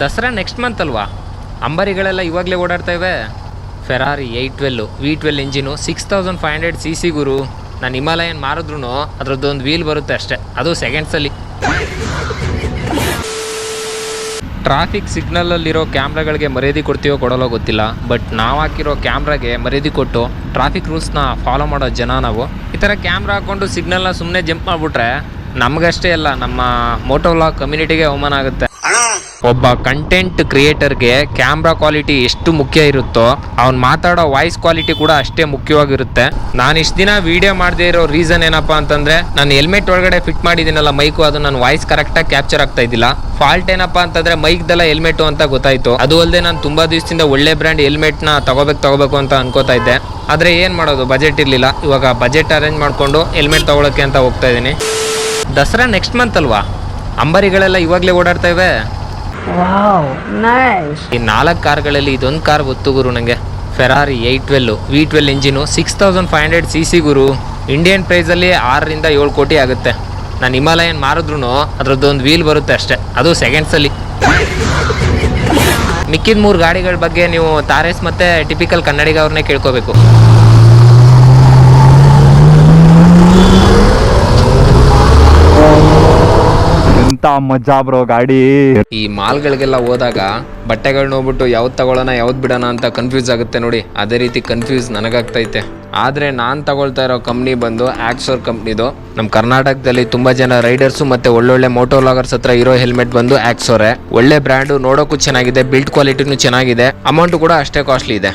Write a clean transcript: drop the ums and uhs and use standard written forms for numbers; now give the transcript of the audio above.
Dasara next month ಅಲ್ವಾ? ಅಂಬಾರಿಗಳೆಲ್ಲ ಇವಾಗಲೇ ಓಡಾಡ್ತಾ ಇವೆ. ಫೆರಾರಿ 812 V12 ಇಂಜಿನು 6500 cc ಗುರು. ನಾನು ಹಿಮಾಲಯನ್ ಮಾರಿದ್ರೂ ಅದರದ್ದೊಂದು ವೀಲ್ ಬರುತ್ತೆ ಅಷ್ಟೇ, ಅದು ಸೆಕೆಂಡ್ಸಲ್ಲಿ. ಟ್ರಾಫಿಕ್ ಸಿಗ್ನಲಲ್ಲಿರೋ ಕ್ಯಾಮ್ರಾಗಳಿಗೆ ಮರ್ಯಾದೆ ಕೊಡ್ತೀವೋ ಕೊಡೋಲ್ಲ ಗೊತ್ತಿಲ್ಲ, ಬಟ್ ನಾವು ಹಾಕಿರೋ ಕ್ಯಾಮ್ರಾಗೆ ಮರ್ಯಾದೆ ಕೊಟ್ಟು ಟ್ರಾಫಿಕ್ ರೂಲ್ಸ್ನ ಫಾಲೋ ಮಾಡೋ ಜನ ನಾವು. ಈ ಥರ ಕ್ಯಾಮ್ರಾ ಹಾಕ್ಕೊಂಡು ಸಿಗ್ನಲ್ನ ಸುಮ್ಮನೆ ಜಂಪ್ ಮಾಡಿಬಿಟ್ರೆ ನಮಗಷ್ಟೇ ಅಲ್ಲ, ನಮ್ಮ ಮೋಟೋ ವ್ಲಾಗ್ ಕಮ್ಯುನಿಟಿಗೆ ಅವಮಾನ ಆಗುತ್ತೆ. ಒಬ್ಬ ಕಂಟೆಂಟ್ ಕ್ರಿಯೇಟರ್ಗೆ ಕ್ಯಾಮ್ರಾ ಕ್ವಾಲಿಟಿ ಎಷ್ಟು ಮುಖ್ಯ ಇರುತ್ತೋ ಅವ್ನು ಮಾತಾಡೋ ವಾಯ್ಸ್ ಕ್ವಾಲಿಟಿ ಕೂಡ ಅಷ್ಟೇ ಮುಖ್ಯವಾಗಿರುತ್ತೆ. ನಾನು ಇಷ್ಟು ದಿನ ವಿಡಿಯೋ ಮಾಡದೇ ಇರೋ ರೀಸನ್ ಏನಪ್ಪಾ ಅಂತಂದ್ರೆ, ನಾನು ಹೆಲ್ಮೆಟ್ ಒಳಗಡೆ ಫಿಟ್ ಮಾಡಿದ್ದೀನಲ್ಲ ಮೈಕು, ಅದು ನನ್ನ ವಾಯ್ಸ್ ಕರೆಕ್ಟಾಗಿ ಕ್ಯಾಪ್ಚರ್ ಆಗ್ತಾ ಇದ್ದಿಲ್ಲ. ಫಾಲ್ಟ್ ಏನಪ್ಪಾ ಅಂತಂದ್ರೆ ಮೈಕ್ದೆಲ್ಲ ಹೆಲ್ಮೆಟ್ ಅಂತ ಗೊತ್ತಾಯ್ತು. ಅದು ಅಲ್ಲದೆ ನಾನು ತುಂಬಾ ದಿವಸದಿಂದ ಒಳ್ಳೆ ಬ್ರ್ಯಾಂಡ್ ಹೆಲ್ಮೆಟ್ನ ತಗೋಬೇಕು ಅಂತ ಅನ್ಕೋತಾ ಇದ್ದೆ. ಆದರೆ ಏನು ಮಾಡೋದು, ಬಜೆಟ್ ಇರಲಿಲ್ಲ. ಇವಾಗ ಬಜೆಟ್ ಅರೇಂಜ್ ಮಾಡಿಕೊಂಡು ಹೆಲ್ಮೆಟ್ ತಗೊಳಕ್ಕೆ ಅಂತ ಹೋಗ್ತಾ ಇದ್ದೀನಿ. ದಸರಾ ನೆಕ್ಸ್ಟ್ ಮಂತ್ ಅಲ್ವಾ? ಅಂಬಾರಿಗಳೆಲ್ಲ ಇವಾಗಲೇ ಓಡಾಡ್ತಾ ಇವೆ. ಈ 4 ಕಾರ್ಗಳಲ್ಲಿ ಇದೊಂದು ಕಾರ್ ಗೊತ್ತು ಗುರು ನನಗೆ. ಫೆರಾರಿ 812 V12 ಇಂಜಿನು 6500 cc ಗುರು. ಇಂಡಿಯನ್ ಪ್ರೈಸಲ್ಲಿ 6 ರಿಂದ 7 ಕೋಟಿ ಆಗುತ್ತೆ. ನಾನು ಹಿಮಾಲಯನ್ ಮಾರಿದ್ರೂ ಅದರದ್ದೊಂದು ವೀಲ್ ಬರುತ್ತೆ ಅಷ್ಟೇ, ಅದು ಸೆಕೆಂಡ್ಸಲ್ಲಿ. ಮಿಕ್ಕಿದ 3 ಗಾಡಿಗಳ ಬಗ್ಗೆ ನೀವು ತಾರೇಸ್ ಮತ್ತು ಟಿಪಿಕಲ್ ಕನ್ನಡಿಗ ಅವ್ರನ್ನೇ ಕೇಳ್ಕೋಬೇಕು. ಮಜಾ ಬ್ರೋ ಗಾಡಿ. ಈ ಮಾಲ್ಗಳಿಗೆಲ್ಲ ಹೋದಾಗ ಬಟ್ಟೆಗಳು ನೋಡ್ಬಿಟ್ಟು ಯಾವ್ದು ತಗೊಳ್ಳೋಣ ಯಾವ್ದು ಬಿಡೋಣ ಅಂತ ಕನ್ಫ್ಯೂಸ್ ಆಗುತ್ತೆ ನೋಡಿ, ಅದೇ ರೀತಿ ಕನ್ಫ್ಯೂಸ್ ನನಗಾಗ್ತೈತೆ. ಆದರೆ ನಾನು ತಗೊಳ್ತಾ ಇರೋ ಕಂಪ್ನಿ ಬಂದು ಆಕ್ಸೋರ್ ಕಂಪ್ನಿದು. ನಮ್ಮ ಕರ್ನಾಟಕದಲ್ಲಿ ತುಂಬ ಜನ ರೈಡರ್ಸು ಮತ್ತು ಒಳ್ಳೊಳ್ಳೆ ಮೋಟೋ ವ್ಲಾಗರ್ಸ್ ಹತ್ರ ಇರೋ ಹೆಲ್ಮೆಟ್ ಬಂದು ಆಕ್ಸೋರೇ. ಒಳ್ಳೆ ಬ್ರ್ಯಾಂಡು, ನೋಡೋಕ್ಕೂ ಚೆನ್ನಾಗಿದೆ, ಬಿಲ್ಡ್ ಕ್ವಾಲಿಟಿನೂ ಚೆನ್ನಾಗಿದೆ, ಅಮೌಂಟು ಕೂಡ ಅಷ್ಟೇ ಕಾಸ್ಟ್ಲಿ ಇದೆ.